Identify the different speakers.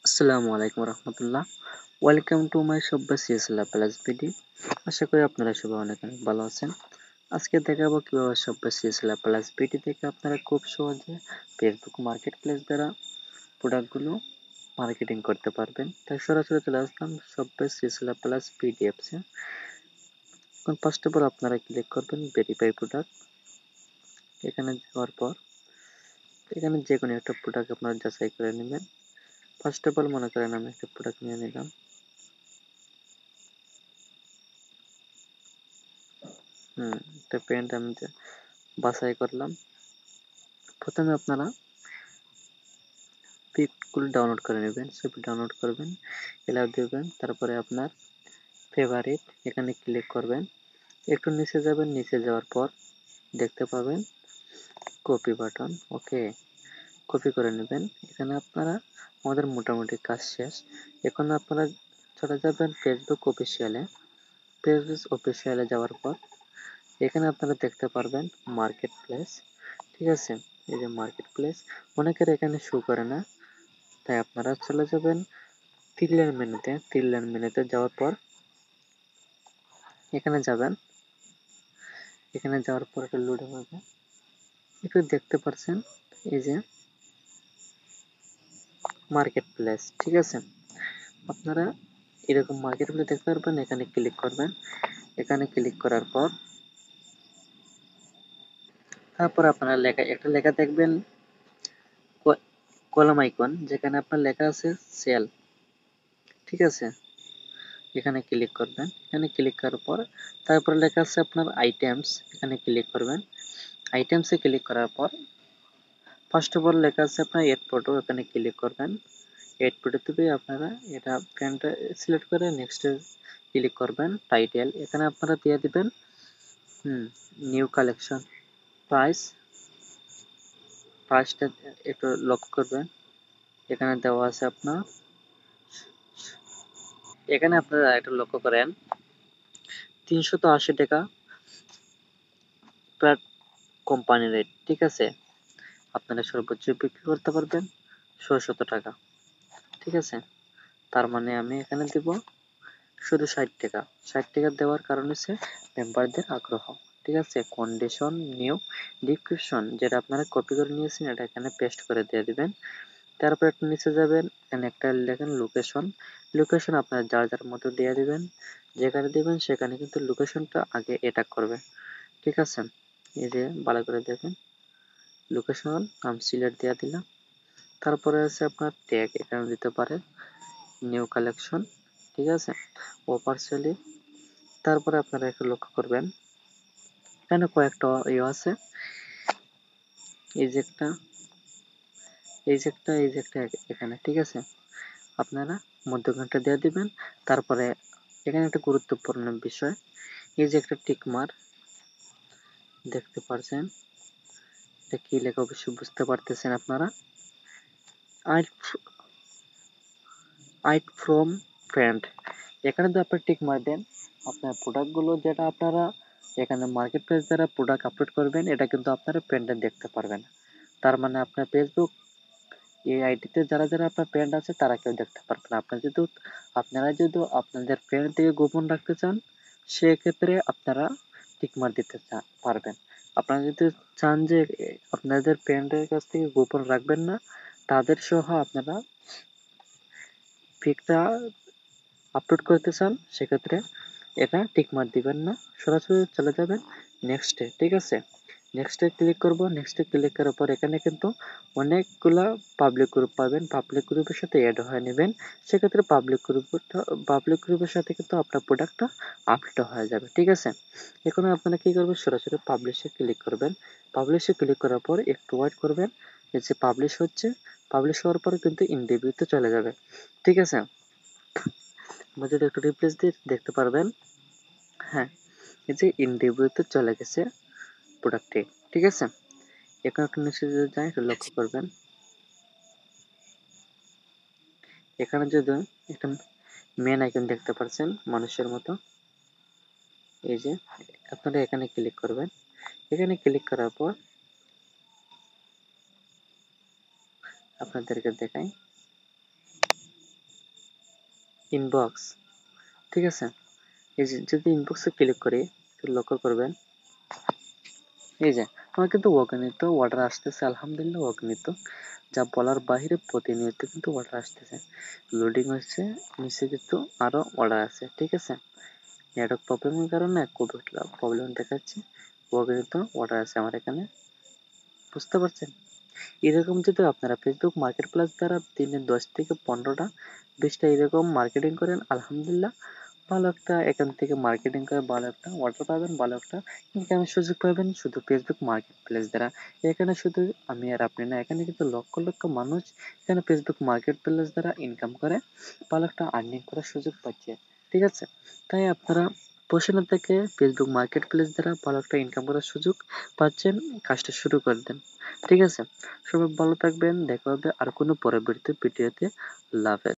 Speaker 1: আসসালামু আলাইকুম রহমতুল্লাহ। ওয়েলকাম টু মাই সব্যা সিএসএল প্লাস ভিডি। আশা করি আপনারা সবাই অনেক অনেক ভালো আছেন। আজকে দেখাবো কিভাবে সব্যা সিএসএল প্লাস ভিডি থেকে আপনারা খুব সহজে ফেসবুক মার্কেট প্লেস দ্বারা প্রোডাক্টগুলো মার্কেটিং করতে পারবেন। তাই সরাসরি চলে আসলাম সব্যা সিএসএল প্লাস ভিডি অ্যাপসে। এখন ফার্স্ট অফ অল আপনারা ক্লিক করবেন ভেরিফাই প্রোডাক্ট। এখানে যাওয়ার পর এখানে যে কোনো একটা প্রোডাক্ট আপনারা যাচাই করে নেবেন। ফার্স্ট অফ অল মনে করেন আমি একটা প্রোডাক্ট নিয়ে নিলাম। একটা প্যান্ট আমি বাছাই করলাম। প্রথমে আপনারা পিকগুলো ডাউনলোড করে নেবেন, ছবি ডাউনলোড করবেন, এলাও দেবেন, তারপরে আপনার ফেভারিট এখানে ক্লিক করবেন, একটু নিচে যাবেন, নিচে যাওয়ার পর দেখতে পাবেন কপি বাটন, ওকে কপি করে নেবেন। এখানে আপনারা আমাদের মোটামুটি কাজ শেষ। এখন আপনারা চলে যাবেন ফেসবুক অফিসিয়ালে। ফেসবুক অফিসিয়ালে যাওয়ার পর এখানে আপনারা দেখতে পারবেন মার্কেট প্লেস, ঠিক আছে। এই যে মার্কেট প্লেস অনেকের এখানে শো করে না, তাই আপনারা চলে যাবেন তিন লাইন মেনুতে যাওয়ার পর এখানে যাবেন। এখানে যাওয়ার পর একটা লোড হবে, একটু দেখতে পাচ্ছেন এই যে মার্কেট প্লেস, ঠিক আছে। আপনারা এরকম মার্কেট প্লেস দেখতে পারবেন, এখানে ক্লিক করবেন। এখানে ক্লিক করার পর তারপর আপনারা একটা লেখা দেখবেন, কলাম আইকন, যেখানে আপনার লেখা আছে সেল, ঠিক আছে। এখানে ক্লিক করবেন। এখানে ক্লিক করার পর তারপরে লেখা আছে আপনার আইটেমস, এখানে ক্লিক করবেন। আইটেমসে ক্লিক করার পর ফার্স্ট অফ অল লেখা আছে আপনার এড ফটো, এখানে ক্লিক করবেন। এড ফটো থেকে আপনারা এটা প্যান্টটা সিলেক্ট করে নেক্সট ক্লিক করবেন। টাইটেল এখানে আপনারা দিয়ে দিবেন নিউ কালেকশন। প্রাইসটা একটু লক্ষ্য করবেন, এখানে দেওয়া আছে আপনার, এখানে আপনারা একটু লক্ষ্য করেন 380 টাকা পার কোম্পানি রেট, ঠিক আছে। আপনারা সর্বোচ্চ বিক্রি করতে পারবেন 1600 টাকা, ঠিক আছে। তার মানে আমি এখানে দিব শুধু 60 টাকা। 60 টাকা দেওয়ার কারণ হচ্ছে মেম্বারদের আগ্রহ, ঠিক আছে। কন্ডিশন নিউ ডিসক্রিপশন যেটা আপনারা কপি করে নিয়েছেন এটা এখানে পেস্ট করে দিয়ে দিবেন। তারপর একটু নিচে যাবেন, এখানে একটা লেখেন লোকেশন। লোকেশন আপনারা যার যার মতো দিয়ে দিবেন, যেখানে দিবেন সেখানে কিন্তু লোকেশনটা আগে অ্যাটাক করবে, ঠিক আছে। এই যে ভালো করে দেখেন, লোকেশন আমি সিলেক্ট দিয়ে দিলাম। তারপরে আছে আপনার ট্যাগ, এখানে দিতে পারেন নিউ কালেকশন, ঠিক আছে, অফার সেলে। তারপরে আপনারা একটু লক্ষ্য করবেন এখানে কয়েকটা আছে, এই যে একটা, এখানে, ঠিক আছে। আপনারা মধ্যখানটা দিয়ে দিবেন। তারপরে এখানে একটা গুরুত্বপূর্ণ বিষয়, এই যে একটা টিক মার্ক দেখতে পাচ্ছেন, এটা কি লেখা অবশ্যই বুঝতে পারতেছেন আপনারা। আইট ফ্রম ফ্রেন্ড, এখানে যদি আপনার টিক মার্ক দেন, আপনার প্রোডাক্টগুলো যেটা আপনারা এখানে মার্কেট প্লেস দ্বারা প্রোডাক্ট আপলোড করবেন এটা কিন্তু আপনারা পেন্টে দেখতে পারবেন। তার মানে আপনার ফেসবুক এই আইডিতে যারা যারা আপনার ফ্রেন্ড আছে তারা কেউ দেখতে পারবে না। আপনারা যদি আপনাদের ফ্রেন্ড থেকে গোপন রাখতে চান, সেক্ষেত্রে আপনারা টিক মার্ক দিতে পারবেন। আপনারা যদি চান যে আপনাদের ফ্রেন্ডের কাছ থেকে গোপন রাখবেন না, তাদের সহ আপনারা পিকটা আপলোড করতে চান, সেক্ষেত্রে এটা টিক মার্ক দিবেন না, সরাসরি চলে যাবেন নেক্সটে, ঠিক আছে। নেক্সটে ক্লিক করব। নেক্সটে ক্লিক করার পর এখানে কিন্তু অনেকগুলা পাবলিক গ্রুপ পাবেন, পাবলিক গ্রুপের সাথে অ্যাড হয়ে নেবেন। সেক্ষেত্রে পাবলিক গ্রুপের সাথে কিন্তু আপনার প্রোডাক্টটা আপলোড হয়ে যাবে, ঠিক আছে। এখন আপনারা কি করবেন, সরাসরি পাবলিশে ক্লিক করবেন। পাবলিশে ক্লিক করার পর একটু ওয়েট করবেন, এই যে পাবলিশ হচ্ছে, পাবলিশ হওয়ার পরে কিন্তু ইন রিভিউতে চলে যাবে, ঠিক আছে। আমরা যদি একটু রিপ্লেস দিই দেখতে পারবেন, হ্যাঁ, এই যে ইন রিভিউতে চলে গেছে প্রোডাক্টটি, ঠিক আছে। এখন একটু নিচে যদি যাই একটু লক্ষ্য করবেন, এখানে যদি একটা মেন আইকন দেখতে পাচ্ছেন মানুষের মতো, এই যে আপনারা এখানে ক্লিক করবেন। এখানে ক্লিক করার পর আপনাদেরকে দেখাই, ইনবক্স, ঠিক আছে। এই যে যদি ইনবক্সে ক্লিক করি, লক্ষ্য করবেন এই যে আমার কিন্তু অগণিত অর্ডার আসতেছে, আলহামদুলিল্লাহ অগণিত, যা বলার বাহিরে প্রতিনিয়ত কিন্তু অর্ডার আসতেছে। লোডিং হচ্ছে, নিচে কিন্তু আরো অর্ডার আছে, ঠিক আছে। নেটওয়ার্ক প্রবলেমের কারণে খুব প্রবলেম দেখাচ্ছে, অগণিত অর্ডার আছে আমার এখানে, বুঝতে পারছেন। এরকম যদি আপনারা ফেসবুক মার্কেট প্লেস দ্বারা দিনে 10 থেকে 15টা 20টা এরকম মার্কেটিং করেন, আলহামদুলিল্লাহ ভালো একটা এখান থেকে মার্কেটিং করে ভালো একটা অর্ডার পাবেন, ভালো একটা ইনকামের সুযোগ পাবেন শুধু ফেসবুক মার্কেট প্লেস দ্বারা। এখানে শুধু আমি আর আপনি না, এখানে কিন্তু লক্ষ লক্ষ মানুষ এখানে ফেসবুক মার্কেট প্লেস দ্বারা ইনকাম করে ভালো একটা আর্নিং করার সুযোগ পাচ্ছে, ঠিক আছে। তাই আপনারা বসে না থেকে ফেসবুক মার্কেট প্লেস দ্বারা ভালো একটা ইনকাম করার সুযোগ পাচ্ছেন, কাজটা শুরু করে দেন, ঠিক আছে। সবাই ভালো থাকবেন, দেখা হবে আর কোনো পরবর্তী ভিডিওতে। আল্লাহ হাফেজ।